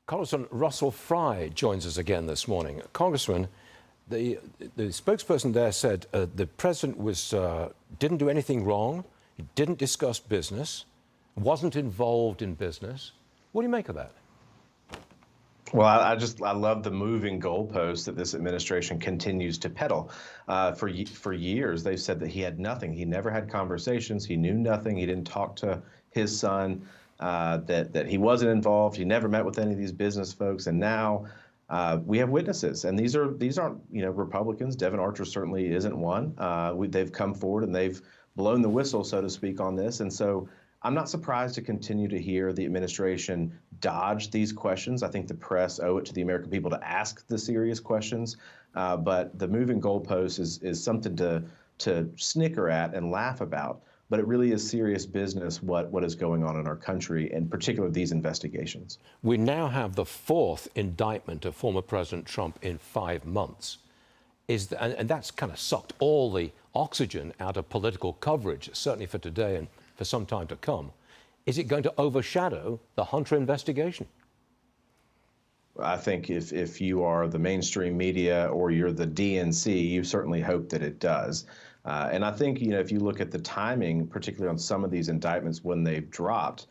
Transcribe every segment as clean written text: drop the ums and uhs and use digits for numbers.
Congressman Russell Fry joins us again this morning. Congressman, the spokesperson there said the president didn't do anything wrong, he didn't discuss business, wasn't involved in business. What do you make of that? Well, I love the moving goalposts that this administration continues to peddle. For years, they've said that he had nothing. He never had conversations. He knew nothing. He didn't talk to his son. That he wasn't involved. He never met with any of these business folks. And now we have witnesses, and these aren't Republicans. Devin Archer certainly isn't one. They've come forward and they've blown the whistle, so to speak, on this. And so I'm not surprised to continue to hear the administration dodge these questions. I think the press owe it to the American people to ask the serious questions. But the moving goalposts is something to snicker at and laugh about. But it really is serious business what is going on in our country, in particular these investigations. We now have the fourth indictment of former President Trump in 5 months. And that's kind of sucked all the oxygen out of political coverage, certainly for today and for some time to come. Is it going to overshadow the Hunter investigation? I think if you are the mainstream media or you're the DNC, you certainly hope that it does. And I think, if you look at the timing, particularly on some of these indictments when they've dropped,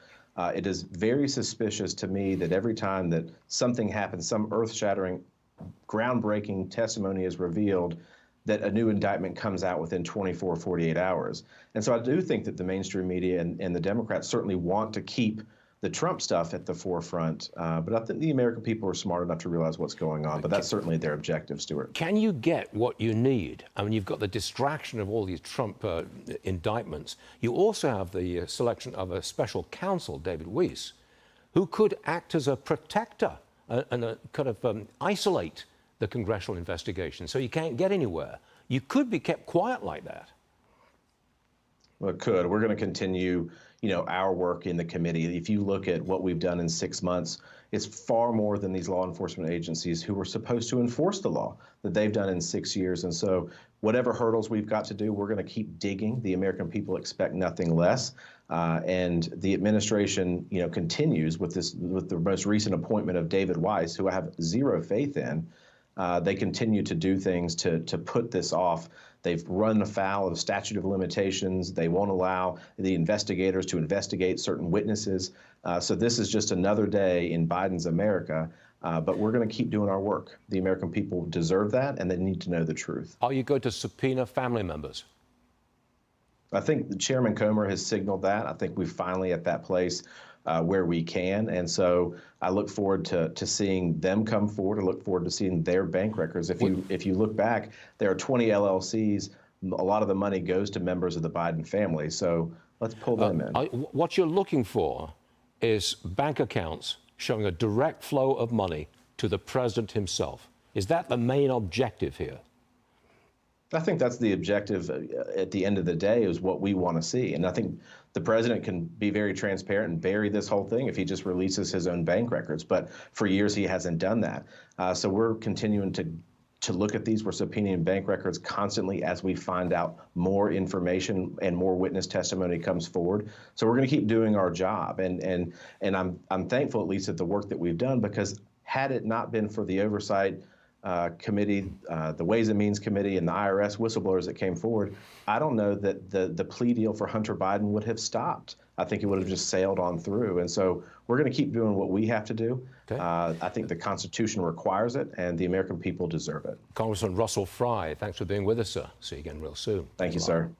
it is very suspicious to me that every time that something happens, some earth-shattering, groundbreaking testimony is revealed, that a new indictment comes out within 24, 48 hours. And so I do think that the mainstream media and the Democrats certainly want to keep the Trump stuff at the forefront, but I think the American people are smart enough to realize what's going on. But that's certainly their objective, Stuart. Can you get what you need? I mean, you've got the distraction of all these Trump indictments. You also have the selection of a special counsel, David Weiss, who could act as a protector and kind of isolate the congressional investigation, so you can't get anywhere. You could be kept quiet like that. Well, it could. We're going to continue, our work in the committee. If you look at what we've done in 6 months, it's far more than these law enforcement agencies who were supposed to enforce the law that they've done in 6 years. And so whatever hurdles we've got to do, we're going to keep digging. The American people expect nothing less. And the administration, continues with the most recent appointment of David Weiss, who I have zero faith in. They continue to do things to put this off. They've run afoul of statute of limitations. They won't allow the investigators to investigate certain witnesses. So this is just another day in Biden's America. But we're going to keep doing our work. The American people deserve that, and they need to know the truth. Are you going to subpoena family members? I think Chairman Comer has signaled that. I think we're finally at that place where we can. And so I look forward to seeing them come forward. I look forward to seeing their bank records. If you look back, there are 20 LLCs. A lot of the money goes to members of the Biden family. So let's pull them in. What you're looking for is bank accounts showing a direct flow of money to the president himself. Is that the main objective here? I think that's the objective at the end of the day, is what we want to see. And I think the president can be very transparent and bury this whole thing if he just releases his own bank records. But for years, he hasn't done that. So we're continuing to look at these. We're subpoenaing bank records constantly as we find out more information and more witness testimony comes forward. So we're going to keep doing our job. And I'm thankful, at least, at the work that we've done, because had it not been for the oversight committee, the Ways and Means Committee, and the IRS whistleblowers that came forward, I don't know that the plea deal for Hunter Biden would have stopped. I think it would have just sailed on through. And so we're going to keep doing what we have to do. Okay. I think the Constitution requires it, and the American people deserve it. Congressman Russell Fry, thanks for being with us, sir. See you again real soon. Thank you, sir.